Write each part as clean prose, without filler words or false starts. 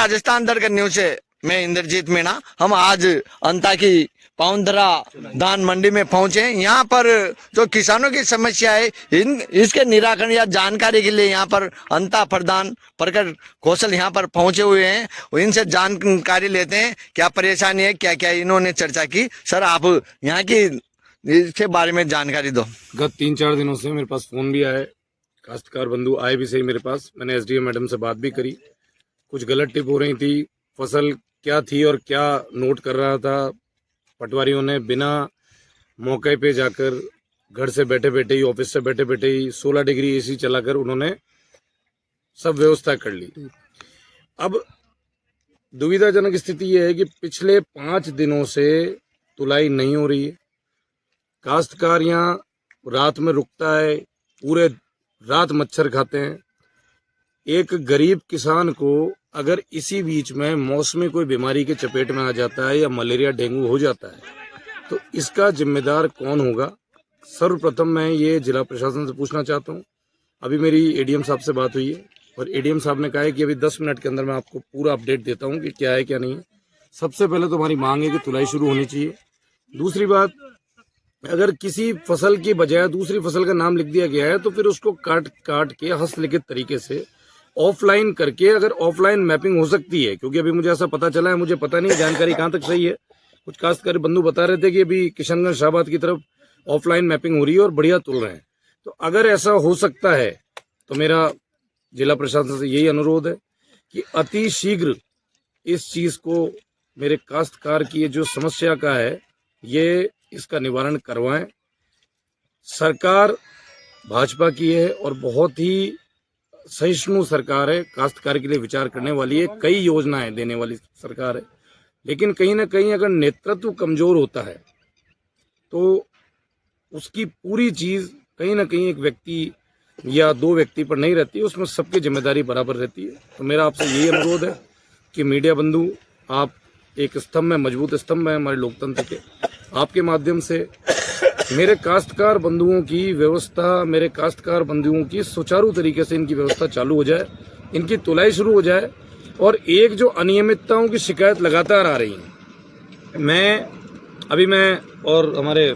राजस्थान दरगाह news से मैं इंद्रजीत मीणा। हम आज अंता की पाउंधरा धान मंडी में पहुंचे। यहाँ पर जो किसानों की समस्या है इसके निराकरण या जानकारी के लिए यहाँ पर अंता प्रधान प्रकट कौशल यहाँ पर पहुंचे हुए हैं। इनसे जानकारी लेते हैं क्या परेशानी है, क्या क्या इन्होंने चर्चा की। सर, आप यहाँ की इसके बारे में जानकारी दो। गत 3-4 दिनों से मेरे पास फोन भी आए, काश्तकार बंधु आए भी सही मेरे पास। मैंने एसडीएम मैडम से बात भी करी। कुछ गलत टिप हो रही थी, फसल क्या थी और क्या नोट कर रहा था पटवारियों ने, बिना मौके पे जाकर घर से बैठे बैठे ही, ऑफिस से बैठे बैठे ही 16 डिग्री एसी चलाकर उन्होंने सब व्यवस्था कर ली। अब दुविधाजनक स्थिति यह है कि पिछले 5 दिनों से तुलाई नहीं हो रही है। काश्तकार यहाँ रात में रुकता है, पूरे रात मच्छर खाते हैं। एक गरीब किसान को अगर इसी बीच में मौसमी कोई बीमारी के चपेट में आ जाता है या मलेरिया डेंगू हो जाता है तो इसका जिम्मेदार कौन होगा? सर्वप्रथम मैं ये जिला प्रशासन से पूछना चाहता हूँ। अभी मेरी एडीएम साहब से बात हुई है और एडीएम साहब ने कहा है कि अभी 10 मिनट के अंदर मैं आपको पूरा अपडेट देता हूँ कि क्या है क्या नहीं है। सबसे पहले तो हमारी मांग है कि तुलाई शुरू होनी चाहिए। दूसरी बात, अगर किसी फसल की बजाय दूसरी फसल का नाम लिख दिया गया है तो फिर उसको काट के हस्तलिखित तरीके से ऑफलाइन करके, अगर ऑफलाइन मैपिंग हो सकती है, क्योंकि अभी मुझे ऐसा पता चला है, मुझे पता नहीं जानकारी कहाँ तक सही है। कुछ काश्तकारी बंधु बता रहे थे कि अभी किशनगंज शाहबाद की तरफ ऑफलाइन मैपिंग हो रही है और बढ़िया तुल रहे हैं। तो अगर ऐसा हो सकता है तो मेरा जिला प्रशासन से यही अनुरोध है कि अति शीघ्र इस चीज को, मेरे काश्तकार की जो समस्या का है, ये इसका निवारण करवाएं। सरकार भाजपा की है और बहुत ही सहिष्णु सरकार है, काश्तकार के लिए विचार करने वाली है, कई योजनाएं देने वाली सरकार है। लेकिन कहीं ना कहीं अगर नेतृत्व कमजोर होता है तो उसकी पूरी चीज कहीं ना कहीं एक व्यक्ति या 2 व्यक्ति पर नहीं रहती, उसमें सबकी जिम्मेदारी बराबर रहती है। तो मेरा आपसे यही अनुरोध है कि मीडिया बंधु, आप एक स्तंभ में, मजबूत स्तंभ है हमारे लोकतंत्र के, आपके माध्यम से मेरे काश्तकार बंधुओं की व्यवस्था, मेरे काश्तकार बंधुओं की सुचारू तरीके से इनकी व्यवस्था चालू हो जाए, इनकी तुलाई शुरू हो जाए। और एक जो अनियमितताओं की शिकायत लगातार आ रही है, मैं और हमारे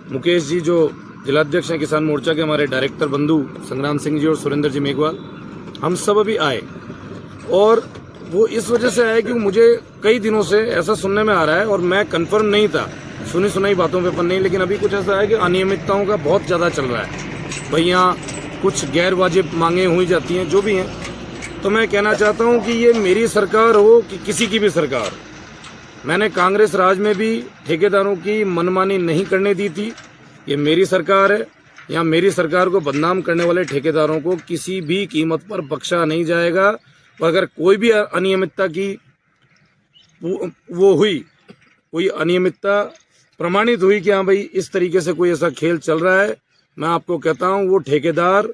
मुकेश जी जो जिलाध्यक्ष हैं किसान मोर्चा के, हमारे डायरेक्टर बंधु संग्राम सिंह जी और सुरेंद्र जी मेघवाल, हम सब अभी आए। और वो इस वजह से आए कि मुझे कई दिनों से ऐसा सुनने में आ रहा है और मैं कंफर्म नहीं था, सुनी सुनाई बातों पे पर नहीं, लेकिन अभी कुछ ऐसा है कि अनियमितताओं का बहुत ज़्यादा चल रहा है। भाई यहाँ कुछ गैर वाजिब मांगे हुई जाती हैं, जो भी हैं। तो मैं कहना चाहता हूँ कि ये मेरी सरकार हो कि किसी की भी सरकार, मैंने कांग्रेस राज में भी ठेकेदारों की मनमानी नहीं करने दी थी। ये मेरी सरकार है, यहाँ मेरी सरकार को बदनाम करने वाले ठेकेदारों को किसी भी कीमत पर बख्शा नहीं जाएगा। और अगर कोई भी अनियमितता की वो हुई, कोई अनियमितता प्रमाणित हुई कि हाँ भाई इस तरीके से कोई ऐसा खेल चल रहा है, मैं आपको कहता हूँ वो ठेकेदार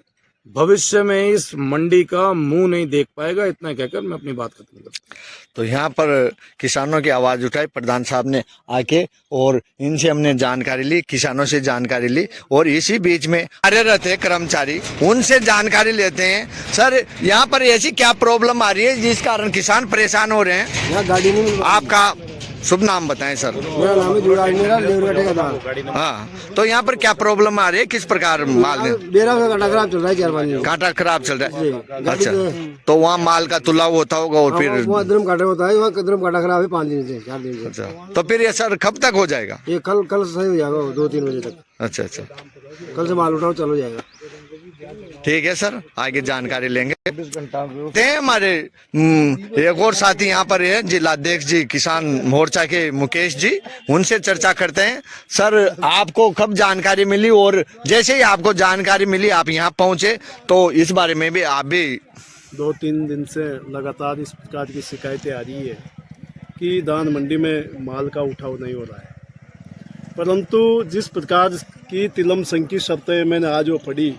भविष्य में इस मंडी का मुंह नहीं देख पाएगा। इतना कहकर मैं अपनी बात खत्म करता हूँ। तो यहाँ पर किसानों की आवाज उठाई प्रधान साहब ने आके, और इनसे हमने जानकारी ली, किसानों से जानकारी ली, और इसी बीच में कार्यरत है कर्मचारी, उनसे जानकारी लेते हैं। सर, यहाँ पर ऐसी क्या प्रॉब्लम आ रही है जिस कारण किसान परेशान हो रहे हैं? यहाँ गाड़ी नहीं मिल। आपका शुभ नाम बताएं सर। मेरा नाम है जुड़ाई, मेरा लेबर ठेकेदार। हाँ, तो यहाँ पर क्या प्रॉब्लम आ रही है, किस प्रकार माल मेरा कांटा खराब चल रहा है, 4-5 दिन कांटा खराब चल रहा है? अच्छा, तो वहाँ माल का तुलाव होता होगा और फिर वहाँ कदरम कांटा होता है, वहाँ कदरम कांटा खराब है 5 दिन से, 4 दिन से। अच्छा, तो फिर ये सर कब तक हो जाएगा? ये कल सही हो जाएगा, 2-3 बजे तक। अच्छा अच्छा, कल से माल उठाओ, चलो जाएगा। ठीक है सर, आगे जानकारी लेंगे। हमारे एक और साथी यहाँ पर है, जिलाध्यक्ष जी किसान मोर्चा के मुकेश जी, उनसे चर्चा करते हैं। सर, आपको कब जानकारी मिली, और जैसे ही आपको जानकारी मिली आप यहाँ पहुँचे, तो इस बारे में भी आप भी 2-3 दिन से लगातार इस प्रकार की शिकायतें आ रही है कि धान मंडी में माल का उठाव नहीं हो रहा है। परंतु जिस प्रकार की तिलम संकी शर्तें मैंने आज वो पढ़ी,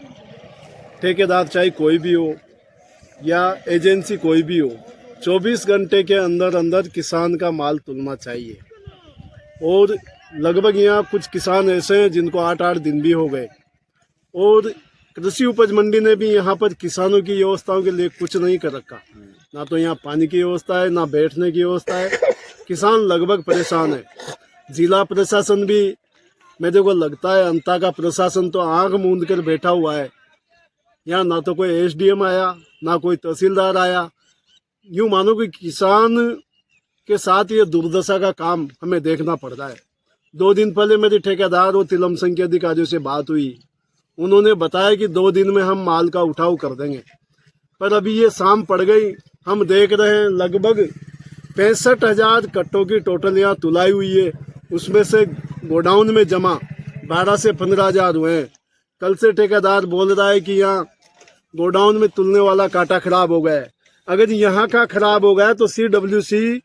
ठेकेदार चाहे कोई भी हो या एजेंसी कोई भी हो, 24 घंटे के अंदर अंदर किसान का माल तुलना चाहिए। और लगभग यहाँ कुछ किसान ऐसे हैं जिनको 8-8 दिन भी हो गए। और कृषि उपज मंडी ने भी यहाँ पर किसानों की व्यवस्थाओं के लिए कुछ नहीं कर रखा। ना तो यहाँ पानी की व्यवस्था है, ना बैठने की व्यवस्था है। किसान लगभग परेशान है। जिला प्रशासन भी, मेरे को लगता है अंता का प्रशासन तो आंख मूंद कर बैठा हुआ है। यहाँ ना तो कोई एसडीएम आया, ना कोई तहसीलदार आया। यूँ मानो कि किसान के साथ ये दुर्दशा का काम हमें देखना पड़ रहा है। 2 दिन पहले मेरी ठेकेदार और तिलम संघ के अधिकारियों से बात हुई। उन्होंने बताया कि 2 दिन में हम माल का उठाव कर देंगे, पर अभी ये शाम पड़ गई। हम देख रहे हैं लगभग 65,000 कट्टों की टोटल यहाँ तुलाई हुई है। उसमें से गोडाउन में जमा 12 से 15,000 हुए हैं। कल से ठेकेदार बोल रहा है कि यहाँ गोडाउन में तुलने वाला कांटा खराब हो गया है। अगर यहाँ का खराब हो गया तो CWC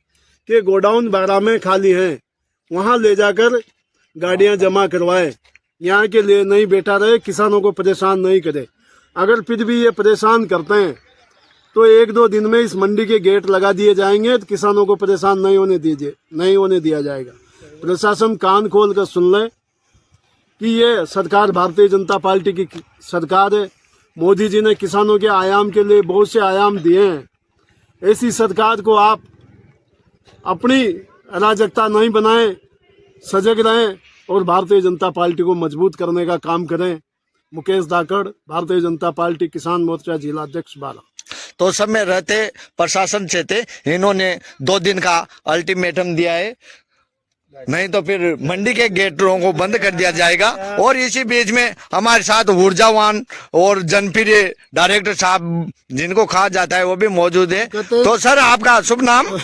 के गोडाउन 12 में खाली हैं, वहाँ ले जाकर गाड़ियाँ जमा करवाएं। यहाँ के लिए नहीं बैठा रहे, किसानों को परेशान नहीं करे। अगर फिर भी ये परेशान करते हैं तो 1-2 दिन में इस मंडी के गेट लगा दिए जाएंगे, तो किसानों को परेशान नहीं होने दिया जाएगा। प्रशासन कान खोल कर सुन ले कि ये सरकार भारतीय जनता पार्टी की सरकार है। मोदी जी ने किसानों के आयाम के लिए बहुत से आयाम दिए हैं। ऐसी सरकार को आप अपनी अराजकता नहीं बनाएं, सजग रहें और भारतीय जनता पार्टी को मजबूत करने का काम करें। मुकेश धाकड़, भारतीय जनता पार्टी किसान मोर्चा जिला अध्यक्ष बारा। तो सब में रहते प्रशासन से थे, इन्होंने 2 दिन का अल्टीमेटम दिया है, नहीं तो फिर मंडी के गेटों को बंद कर दिया जाएगा। और इसी बीच में हमारे साथ ऊर्जावान और जनप्रिय डायरेक्टर साहब जिनको कहा जाता है वो भी मौजूद है। तो सर आपका शुभ नाम?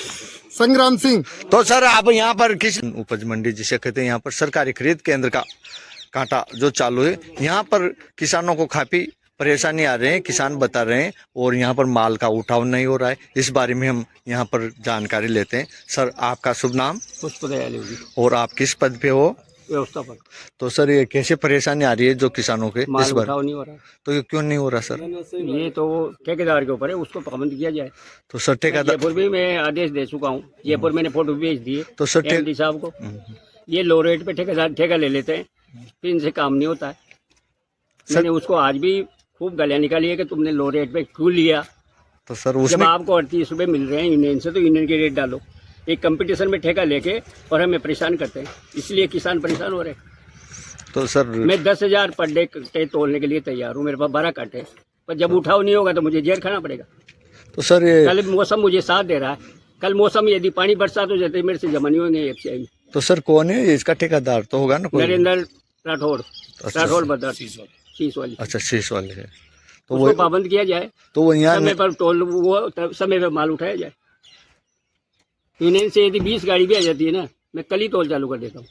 संग्राम सिंह। तो सर आप यहाँ पर किस उपज मंडी जिसे कहते हैं, यहाँ पर सरकारी खरीद केंद्र का कांटा जो चालू है, यहाँ पर किसानों को काफी परेशानी आ रहे हैं, किसान बता रहे हैं, और यहाँ पर माल का उठाव नहीं हो रहा है। इस बारे में हम यहाँ पर जानकारी लेते हैं। सर आपका शुभ नाम? पुष्पदयाल जी, और आप किस पद पे हो? व्यवस्थापक। तो सर ये कैसे परेशानी आ रही है जो किसानों के माल इस बार? उठाव नहीं हो रहा। तो ये क्यों नहीं हो रहा सर? ये तो ठेकेदार के ऊपर है, उसको पाबंद किया जाए। तो सर ठेकेदार, जयपुर भी मैं आदेश दे चुका हूँ, जयपुर मैंने फोटो भेज दिए तो सर MD साहब को। ये लो रेट पे ठेकेदार ठेका ले लेते हैं, फिर इनसे काम नहीं होता है। मैंने उसको आज भी खूब गालियाँ निकाली है कि तुमने लो रेट पे क्यों लिया। तो सर जब उसमें आपको 38 रुपये मिल रहे हैं यूनियन से, तो यूनियन के रेट डालो। एक कंपटीशन में ठेका लेके और हमें परेशान करते हैं, इसलिए किसान परेशान हो रहे हैं। तो सर मैं 10,000 पर डे कट्टे तोलने के लिए तैयार हूँ, मेरे पास 12 कट्टे, पर जब उठाव नहीं होगा तो मुझे जेल खाना पड़ेगा। तो सर ये कल मौसम मुझे साथ दे रहा है, कल मौसम यदि पानी बरसात हो जाती है मेरे से जमा नहीं होंगे FCI में। तो सर कौन है इसका ठेकेदार? तो होगा ना कोई? नरेंद्र राठौड़, अच्छा। राठौड़ बदर शीश वाली, अच्छा शीश वाले है। तो उसको वो पाबंद किया जाए, तो वो यहाँ समय पर टोल वो समय पर माल उठाया जाए। यूनियन से यदि 20 गाड़ी भी आ जाती है ना, मैं कल ही तोल चालू कर देता हूँ।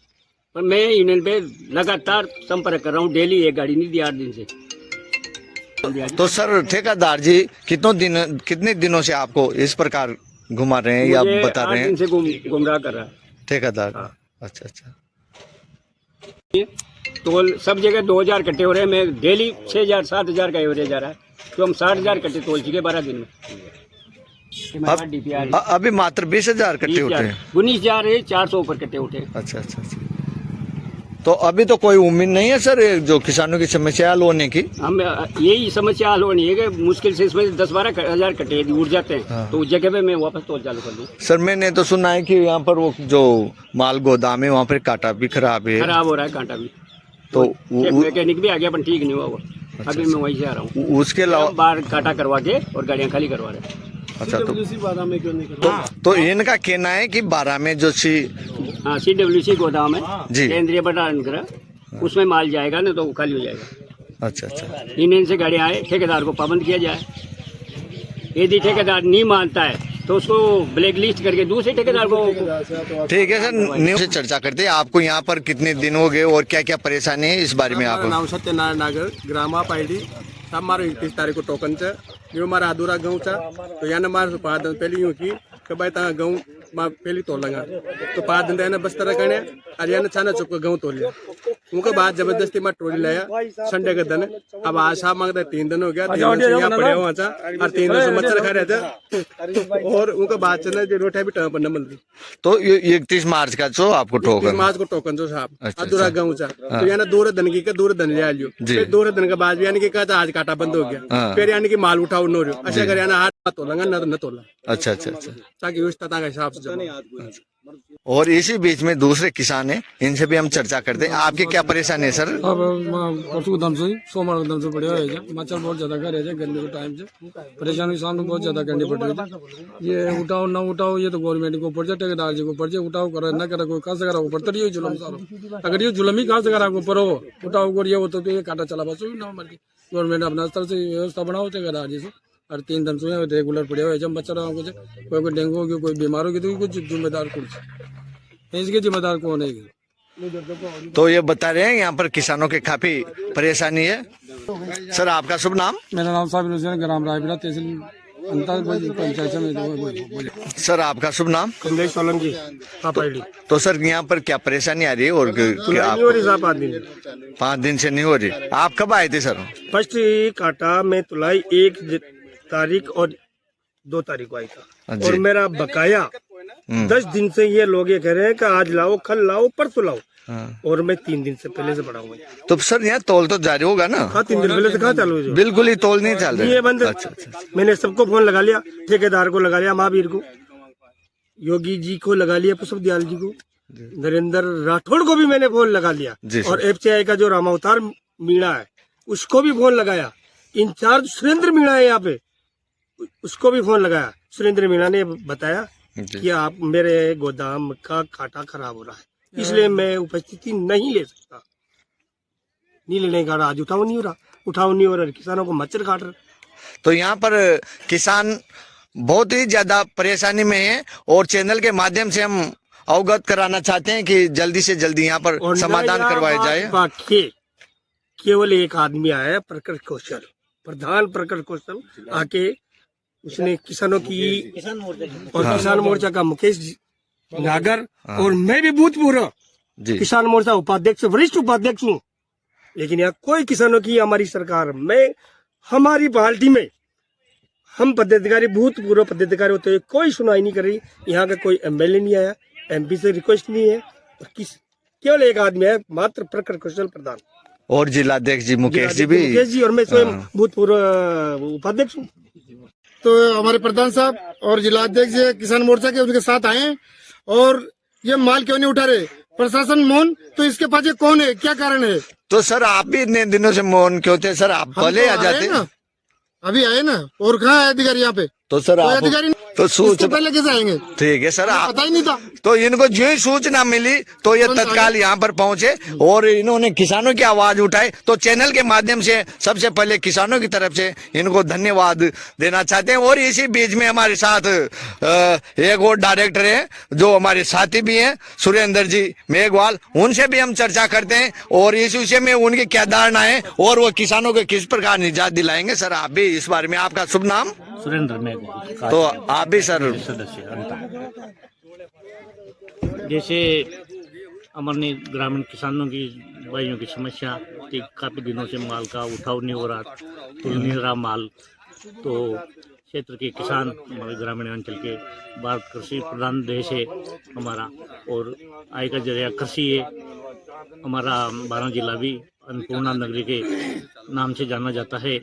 पर मैं यूनियन पे लगातार संपर्क कर रहा हूँ, डेली एक गाड़ी नहीं दी 8 दिन से। तो सर ठेकेदार जी कितने दिनों से आपको इस प्रकार घुमा रहे हैं या मुझे बता 8 रहे दिन हैं से गुमराह कर रहा है ठेकेदार? अच्छा अच्छा। तोल सब जगह 2,000 कट्टे हो रहे हैं, मैं डेली 6,000 7,000 का एवरेज आ रहा है, तो हम 60,000 कट्टे तोल चुके 12 दिन में। अभी मात्र 20,000 कट्टे उठे हैं। 19,400 ऊपर कट्टे उठे। अच्छा अच्छा अच्छा। तो अभी तो कोई उम्मीद नहीं है सर ये जो किसानों की समस्या हल होने की? हम यही समस्या हल होनी है कि मुश्किल से इसमें 10-12 हज़ार कट्टे यदि उड़ जाते हैं तो उस जगह पे मैं वापस तोल चालू कर दूँ। सर मैंने तो सुना है कि यहाँ पर वो जो माल गोदाम है वहाँ पर कांटा भी खराब है। खराब हो रहा है कांटा भी, तो मैकेनिक भी आ गया पर ठीक नहीं हुआ वो। अभी मैं वहीं से आ रहा हूँ, उसके अलावा बाहर कांटा करवा के और गाड़ियाँ खाली करवा रहे हैं। अच्छा बारह में क्यों नहीं कर तो इनका कहना है कि 12 में जो हाँ CWC गोदाम है जी। केंद्रीय भंडारण गृह, उसमें माल जाएगा ना तो वो खाली हो जाएगा। अच्छा अच्छा। यूनियन से गाड़ियाँ आए, ठेकेदार को पाबंद किया जाए। यदि ठेकेदार नहीं मानता है तो उसको ब्लैक लिस्ट करके दूसरे ठेकेदार को। ठीक है सर, न्यूज से चर्चा करते हैं। आपको यहाँ पर कितने दिन हो गए और क्या क्या परेशानी है इस बारे में आप? नाम सत्यनारायण नागर, ग्राम आप ID सब मारो 31 तारीख को टोकन છે जो मारा अधूरा गाँव था, तो याने मार पाद पहली यूँ की कि भाई ता गाँव माँ पहली तोल लगा तो पाद ने बस तरह करने आज याने छाना चुप गाँव तोल लिया। उनके बाद जबरदस्ती में ट्रोली लाया संडे के दिन। अब आशा मांगता 3 दिन हो गया, 3 दिन से यहाँ पड़े हुआ था और 3 दिन से मच्छर खा रहे थे। और उनके बाद से ना जो रोटियां भी टाइम पर न मिल रही। तो ये 31 मार्च का जो आपको 31 टोकन मार्च को टोकन जो साहब अच्छा, अधूरा गाँव था, तो यानी 2 दिन की 2 दिन ले लियो। जी। फिर 2 दिन के बाद यानी कि कहता आज काटा बंद हो गया, फिर यानी कि माल उठाओ नो रहो अच्छा कर यानी तोलेंगे न तोला, अच्छा अच्छा अच्छा। ताकि व्यवस्था का हिसाब से जमा। और इसी बीच में दूसरे किसान हैं, इनसे भी हम चर्चा करते हैं। आपकी क्या परेशानी है सर? अब परसों दम से सोमवार दम से बढ़िया है मच्छर बहुत ज्यादा घर है गर्मी के टाइम से परेशानी सामने बहुत ज्यादा करनी पड़ रही है। ये उठाओ ना उठाओ ये तो गवर्नमेंट को पड़ जाए, ठेकेदार जी को पड़ जाए, उठाओ करे ना करे कोई कहा से करा ऊपर तो जुलम सारो। अगर ये जुलम ही कहा से करा ऊपर हो उठाओ कर ये हो तो ये काटा चला बस ना मर गवर्नमेंट अपना स्तर से व्यवस्था बनाओ ठेकेदार जी से। और 3 दिन से रेगुलर पड़े हुए जब बच्चा रहा कुछ कोई डेंगू होगी कोई बीमार होगी तो कुछ जिम्मेदार कुछ इसके जिम्मेदार कौन है? तो ये बता रहे हैं यहाँ पर किसानों की काफी परेशानी है। सर आपका शुभ नाम? मेरा नाम साबिर हुसैन, ग्राम रायपुरा, तहसील पंचायत में। सर आपका शुभ नाम? कमलेश सोलंकी पापड़ी। तो सर यहाँ पर क्या परेशानी आ रही है और क्या आप 5 दिन से नहीं हो रही? आप कब आए थे सर? फर्स्ट काटा में तुलाई 1 तारीख और 2 तारीख को आई था जी। और मेरा बकाया 10 दिन से ये लोग ये कह रहे हैं कि आज लाओ, कल लाओ, परसों लाओ। हाँ। और मैं 3 दिन से पहले से पड़ा हुआ। तो सर यहाँ तोल तो जारी होगा ना? हाँ 3 दिन पहले से कहाँ चालू है? बिल्कुल ही तोल नहीं चल रही ये बंद। अच्छा अच्छा। मैंने सबको फोन लगा लिया, ठेकेदार को लगा लिया, महावीर को, योगी जी को लगा लिया, पुष्प दयाल जी को, नरेंद्र राठौड़ को भी मैंने फोन लगा लिया। जी सर। और FCI का जो रामावतार मीणा है उसको भी फोन लगाया। इंचार्ज सुरेंद्र मीणा है यहाँ पे, उसको भी फोन लगाया। सुरेंद्र मीणा ने बताया कि आप मेरे गोदाम का काटा खराब हो रहा है, इसलिए मैं उपस्थिति नहीं ले सकता। नहीं लेने का आज उठाव नहीं हो रहा, किसानों को मच्छर काट रहा। तो यहाँ पर किसान बहुत ही ज्यादा परेशानी में है और चैनल के माध्यम से हम अवगत कराना चाहते हैं कि जल्दी से जल्दी यहाँ पर और समाधान नया करवाया बात जाए। बाकी केवल एक आदमी आया है, प्रकट कौशल, प्रधान प्रकट कौशल, आके उसने किसानों की और किसान मोर्चा का मुकेश नागर और मैं भी भूतपूर्व जी किसान मोर्चा उपाध्यक्ष, वरिष्ठ उपाध्यक्ष हूँ, लेकिन यहाँ कोई किसानों की हमारी सरकार में, हमारी पार्टी में हम पदाधिकारी, भूतपूर्व पदाधिकारी होते हुए कोई सुनाई नहीं कर रही। यहाँ का कोई MLA नहीं आया, MP से रिक्वेस्ट नहीं है, और केवल एक आदमी है, मात्र प्रकट कौशल प्रधान और जिलाध्यक्ष जी मुकेश जी भी। मुकेश जी और मैं स्वयं भूतपूर्व उपाध्यक्ष हूँ। तो हमारे प्रधान साहब और जिलाध्यक्ष जी किसान मोर्चा के उनके साथ आए हैं और ये माल क्यों नहीं उठा रहे? प्रशासन मौन, तो इसके पास कौन है, क्या कारण है? तो सर आप भी इतने दिनों से मौन क्यों थे सर? आप पहले आ जाते। अभी आए ना, और कहाँ है अधिकारी यहाँ पे? तो सर कोई आप अधिकारी तो सूचना पहले कैसे आएंगे? ठीक है सर, आप पता ही नहीं था। तो इनको जो ही सूचना मिली तो ये तत्काल यहाँ पर पहुंचे और इन्होंने किसानों की आवाज उठाई। तो चैनल के माध्यम से सबसे पहले किसानों की तरफ से इनको धन्यवाद देना चाहते हैं। और इसी बीच में हमारे साथ एक और डायरेक्टर है जो हमारे साथी भी हैं, सुरेंद्र जी मेघवाल, उनसे भी हम चर्चा करते हैं और इस विषय में उनकी क्या धारणा है और वो किसानों को किस प्रकार निजात दिलाएंगे। सर आप भी इस बारे में, आपका शुभ नाम? सुरेंद्र मेघवाल। तो आप भी सर सदस्य अंता। जैसे हमारे ग्रामीण किसानों की भाइयों की समस्या कि काफ़ी दिनों से माल का उठाव नहीं हो रहा, तुल नहीं रहा माल। तो क्षेत्र के किसान, हमारे ग्रामीण अंचल के, भारत कृषि प्रधान देश है हमारा और आय का जरिया कृषि है। हमारा 12 जिला भी अन्नपूर्णा नगरी के नाम से जाना जाता है।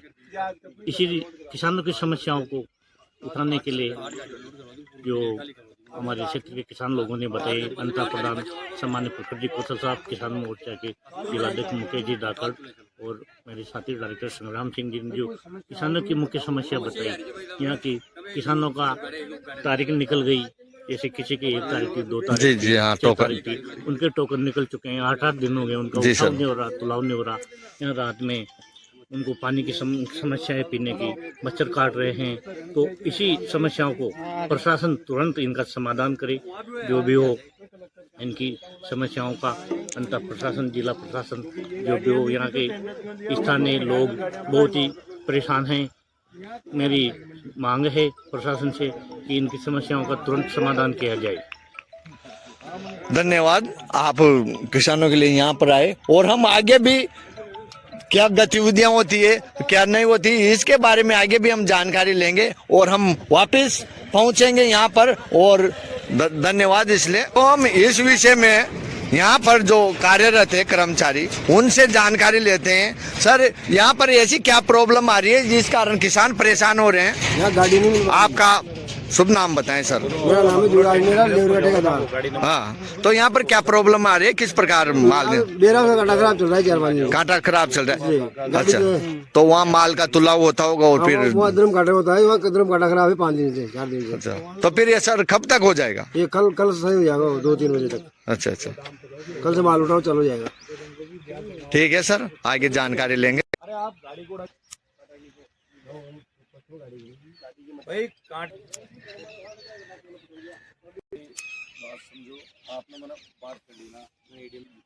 इसी किसानों की समस्याओं को उठाने के लिए जो हमारे क्षेत्र के किसान लोगों ने बताई, अंता प्रधान सम्मान्य प्रकट जी कौशल साहब, किसान मोर्चा के जिलाध्यक्ष मुकेश जी डाकड़ और मेरे साथी डायरेक्टर संग्राम सिंह जी ने जो किसानों की मुख्य समस्या बताई। यहाँ की किसानों का तारीख निकल गई, जैसे किसी की 1 तारीख थी, 2 तारीख जी हाँ, टोकन थी, उनके टोकन निकल चुके हैं। 8-8 दिन हो गए, उनका उठाव नहीं हो रहा, तुलाव नहीं हो रहा। यहाँ रात में उनको पानी की समस्या है, पीने की, मच्छर काट रहे हैं। तो इसी समस्याओं को प्रशासन तुरंत इनका समाधान करे, जो भी हो इनकी समस्याओं का। अंतर प्रशासन, जिला प्रशासन जो भी हो, यहाँ के स्थानीय लोग बहुत ही परेशान हैं। मेरी मांग है प्रशासन से कि इनकी समस्याओं का तुरंत समाधान किया जाए। धन्यवाद, आप किसानों के लिए यहाँ पर आए और हम आगे भी क्या गतिविधियां होती है, क्या नहीं होती, इसके बारे में आगे भी हम जानकारी लेंगे और हम वापस पहुंचेंगे यहाँ पर। और धन्यवाद इसलिए। तो हम इस विषय में यहाँ पर जो कार्यरत है कर्मचारी उनसे जानकारी लेते हैं। सर यहाँ पर ऐसी क्या प्रॉब्लम आ रही है जिस कारण किसान परेशान हो रहे हैं? यहाँ गाड़ी नहीं मिल आपका शुभ नाम बताएं सर। मेरा नाम है जुड़ाल मेरा लेबर ठेकेदार। हाँ, तो यहाँ पर क्या प्रॉब्लम आ रही है, किस प्रकार माल मेरा काटा खराब चल रहा है 4-5 दिन। कांटा खराब चल रहा है? गाड़ी अच्छा, जो है, तो वहाँ माल का तुलाव होता होगा और फिर वो अदरम काटा होता है, वहाँ कदरम काटा खराब है 5 दिन से 4 दिन से। अच्छा, तो फिर ये सर कब तक हो जाएगा? ये कल सही हो जाएगा 2-3 बजे तक। अच्छा अच्छा, कल से माल उठाओ चलो जाएगा। ठीक है सर, आगे जानकारी लेंगे।